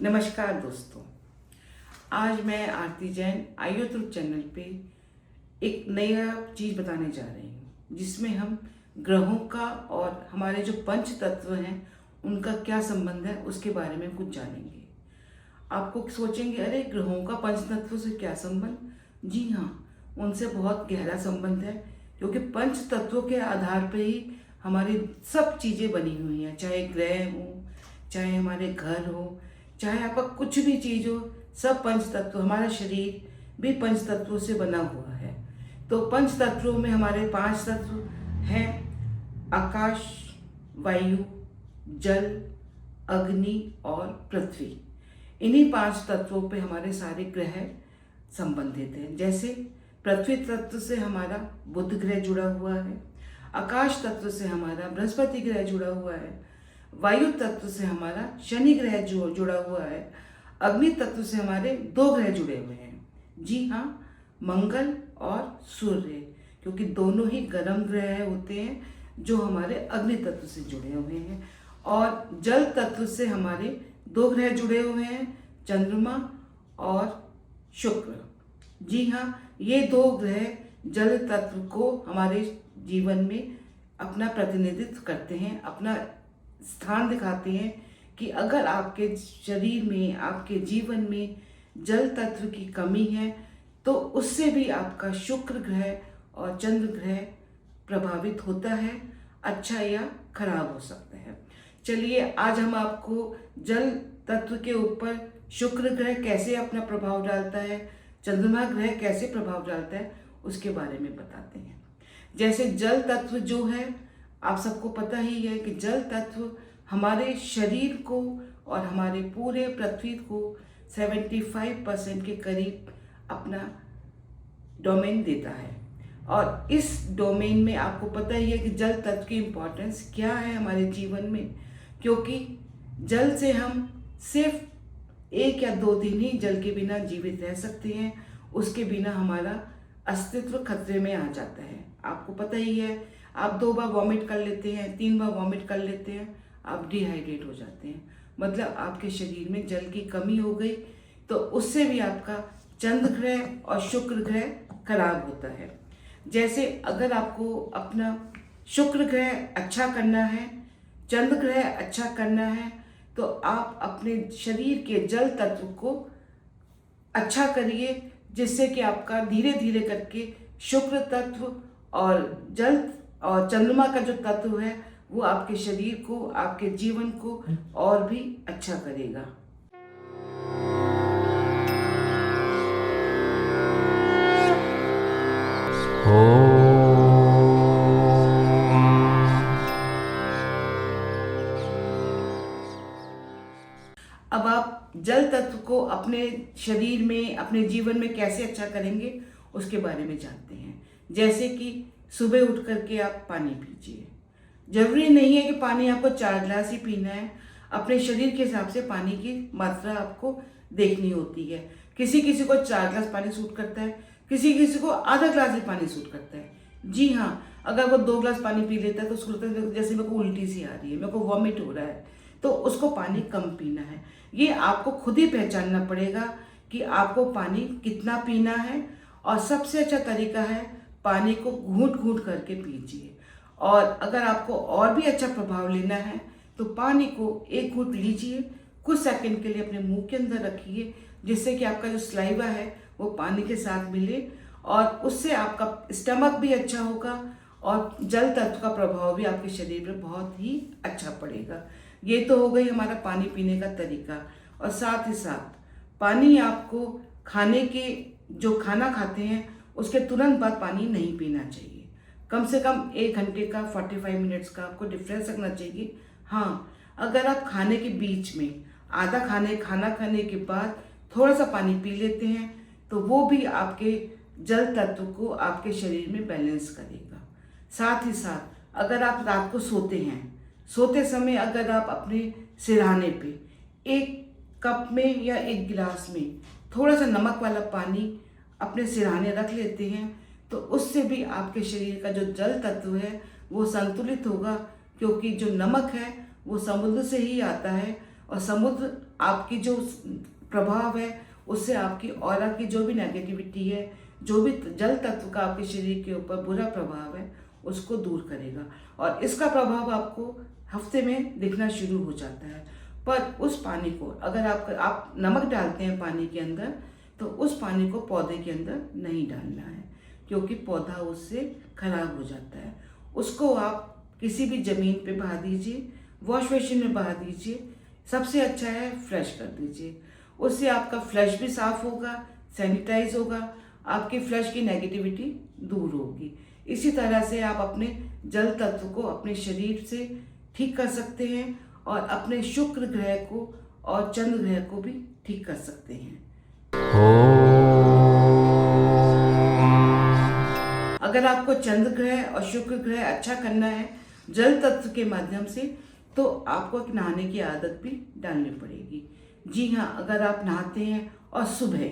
नमस्कार दोस्तों, आज मैं आरती जैन यूट्यूब चैनल पे एक नया चीज़ बताने जा रही हूँ जिसमें हम ग्रहों का और हमारे जो पंच तत्व हैं उनका क्या संबंध है उसके बारे में कुछ जानेंगे। आपको सोचेंगे अरे ग्रहों का पंच तत्व से क्या संबंध? जी हाँ, उनसे बहुत गहरा संबंध है क्योंकि पंच तत्वों के आधार पर ही हमारी सब चीज़ें बनी हुई हैं, चाहे ग्रह हो, चाहे हमारे घर हो, चाहे आपका कुछ भी चीज़ हो, सब पंच तत्व। हमारा शरीर भी पंच तत्वों से बना हुआ है। तो पंच तत्वों में हमारे 5 तत्व हैं: आकाश, वायु, जल, अग्नि और पृथ्वी। इन्हीं 5 तत्वों पे हमारे सारे ग्रह संबंधित हैं। जैसे पृथ्वी तत्व से हमारा बुध ग्रह जुड़ा हुआ है, आकाश तत्व से हमारा बृहस्पति ग्रह जुड़ा हुआ है, वायु तत्व से हमारा शनि ग्रह जुड़ा हुआ है, अग्नि तत्व से हमारे 2 ग्रह जुड़े हुए हैं। जी हाँ, मंगल और सूर्य, क्योंकि दोनों ही गर्म ग्रह होते हैं जो हमारे अग्नि तत्व से जुड़े हुए हैं। और जल तत्व से हमारे 2 ग्रह जुड़े हुए हैं, चंद्रमा और शुक्र। जी हाँ, ये 2 ग्रह जल तत्व को हमारे जीवन में अपना प्रतिनिधित्व करते हैं, अपना स्थान दिखाते हैं कि अगर आपके शरीर में, आपके जीवन में जल तत्व की कमी है तो उससे भी आपका शुक्र ग्रह और चंद्र ग्रह प्रभावित होता है, अच्छा या खराब हो सकता है। चलिए आज हम आपको जल तत्व के ऊपर शुक्र ग्रह कैसे अपना प्रभाव डालता है, चंद्रमा ग्रह कैसे प्रभाव डालता है, उसके बारे में बताते हैं। जैसे जल तत्व जो है, आप सबको पता ही है कि जल तत्व हमारे शरीर को और हमारे पूरे पृथ्वी को 75% के करीब अपना डोमेन देता है। और इस डोमेन में आपको पता ही है कि जल तत्व की इम्पोर्टेंस क्या है हमारे जीवन में, क्योंकि जल से हम सिर्फ 1 या 2 दिन ही जल के बिना जीवित रह सकते हैं, उसके बिना हमारा अस्तित्व खतरे में आ जाता है। आपको पता ही है, आप 2 बार वॉमिट कर लेते हैं, 3 बार वॉमिट कर लेते हैं, आप डिहाइड्रेट हो जाते हैं, मतलब आपके शरीर में जल की कमी हो गई। तो उससे भी आपका चंद्र ग्रह और शुक्र ग्रह खराब होता है। जैसे अगर आपको अपना शुक्र ग्रह अच्छा करना है, चंद्र ग्रह अच्छा करना है, तो आप अपने शरीर के जल तत्व को अच्छा करिए, जिससे कि आपका धीरे धीरे करके शुक्र तत्व और जल और चंद्रमा का जो तत्व है वो आपके शरीर को, आपके जीवन को और भी अच्छा करेगा। अब आप जल तत्व को अपने शरीर में, अपने जीवन में कैसे अच्छा करेंगे उसके बारे में जानते हैं। जैसे कि सुबह उठ करके आप पानी पीजिए। जरूरी नहीं है कि पानी आपको 4 गिलास ही पीना है, अपने शरीर के हिसाब से पानी की मात्रा आपको देखनी होती है। किसी किसी को 4 गिलास पानी सूट करता है, किसी किसी को आधा गिलास ही पानी सूट करता है। जी हाँ, अगर वो 2 गिलास पानी पी लेता है तो उसको लगता है जैसे मेरे को उल्टी सी आ रही है, मेरे को वॉमिट हो रहा है, तो उसको पानी कम पीना है। ये आपको खुद ही पहचानना पड़ेगा कि आपको पानी कितना पीना है। और सबसे अच्छा तरीका है पानी को घूंट घूंट करके पीजिए। और अगर आपको और भी अच्छा प्रभाव लेना है तो पानी को 1 घूंट लीजिए, कुछ सेकंड के लिए अपने मुंह के अंदर रखिए, जिससे कि आपका जो सलाइवा है वो पानी के साथ मिले और उससे आपका स्टमक भी अच्छा होगा और जल तत्व का प्रभाव भी आपके शरीर पर बहुत ही अच्छा पड़ेगा। ये तो हो गई हमारा पानी पीने का तरीका। और साथ ही साथ पानी आपको खाने के, जो खाना खाते हैं उसके तुरंत बाद पानी नहीं पीना चाहिए। कम से कम 1 घंटे का, 45 मिनट्स का आपको डिफरेंस रखना चाहिए। हाँ, अगर आप खाने के बीच में खाना खाने के बाद थोड़ा सा पानी पी लेते हैं तो वो भी आपके जल तत्व को आपके शरीर में बैलेंस करेगा। साथ ही साथ अगर आप रात को सोते हैं, सोते समय अगर आप अपने सिरहाने पे 1 कप में या 1 गिलास में थोड़ा सा नमक वाला पानी अपने सिरहाने रख लेते हैं तो उससे भी आपके शरीर का जो जल तत्व है वो संतुलित होगा, क्योंकि जो नमक है वो समुद्र से ही आता है और समुद्र आपकी जो प्रभाव है उससे आपकी ऑरा की जो भी नेगेटिविटी है, जो भी जल तत्व का आपके शरीर के ऊपर बुरा प्रभाव है, उसको दूर करेगा। और इसका प्रभाव आपको हफ्ते में दिखना शुरू हो जाता है। पर उस पानी को अगर आप नमक डालते हैं पानी के अंदर, तो उस पानी को पौधे के अंदर नहीं डालना है, क्योंकि पौधा उससे खराब हो जाता है। उसको आप किसी भी ज़मीन पे बहा दीजिए, वॉश बेसिन में बहा दीजिए। सबसे अच्छा है फ्लश कर दीजिए, उससे आपका फ्लश भी साफ होगा, सैनिटाइज होगा, आपकी फ्लश की नेगेटिविटी दूर होगी। इसी तरह से आप अपने जल तत्व को अपने शरीर से ठीक कर सकते हैं और अपने शुक्र ग्रह को और चंद्र ग्रह को भी ठीक कर सकते हैं। अगर आपको चंद्र ग्रह और शुक्र ग्रह अच्छा करना है जल तत्व के माध्यम से, तो आपको एक नहाने की आदत भी डालनी पड़ेगी। जी हाँ, अगर आप नहाते हैं और सुबह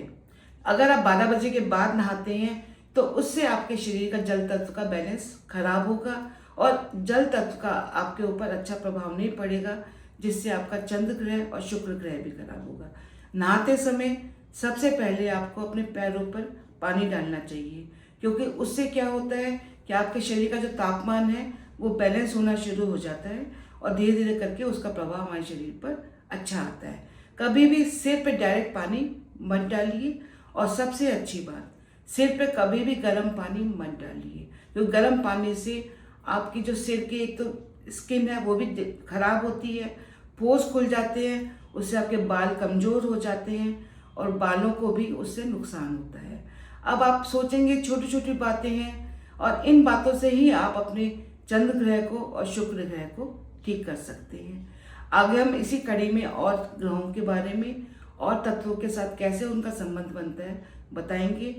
अगर आप 12 बजे के बाद नहाते हैं, तो उससे आपके शरीर का जल तत्व का बैलेंस खराब होगा और जल तत्व का आपके ऊपर अच्छा प्रभाव नहीं पड़ेगा, जिससे आपका चंद्र ग्रह और शुक्र ग्रह भी खराब होगा। नहाते समय सबसे पहले आपको अपने पैरों पर पानी डालना चाहिए, क्योंकि उससे क्या होता है कि आपके शरीर का जो तापमान है वो बैलेंस होना शुरू हो जाता है और धीरे धीरे करके उसका प्रभाव हमारे शरीर पर अच्छा आता है। कभी भी सिर पे डायरेक्ट पानी मत डालिए, और सबसे अच्छी बात, सिर पे कभी भी गर्म पानी मत डालिए, क्योंकि गर्म पानी से आपकी जो सिर की एक तो स्किन है वो भी खराब होती है, पोर्स खुल जाते हैं, उससे आपके बाल कमज़ोर हो जाते हैं और बालों को भी उससे नुकसान होता है। अब आप सोचेंगे छोटी छोटी बातें हैं, और इन बातों से ही आप अपने चंद्र ग्रह को और शुक्र ग्रह को ठीक कर सकते हैं। आगे हम इसी कड़ी में और ग्रहों के बारे में और तत्वों के साथ कैसे उनका संबंध बनता है बताएंगे।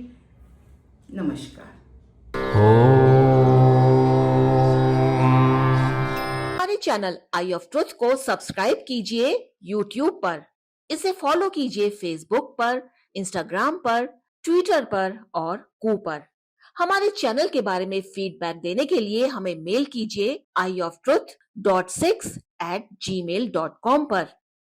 नमस्कार। हमारे चैनल आई ऑफ ट्रुथ को सब्सक्राइब कीजिए YouTube पर, इसे फॉलो कीजिए Facebook पर, Instagram पर, Twitter पर और कू पर। हमारे चैनल के बारे में फीडबैक देने के लिए हमें मेल कीजिए ioftruth.6@gmail.com पर।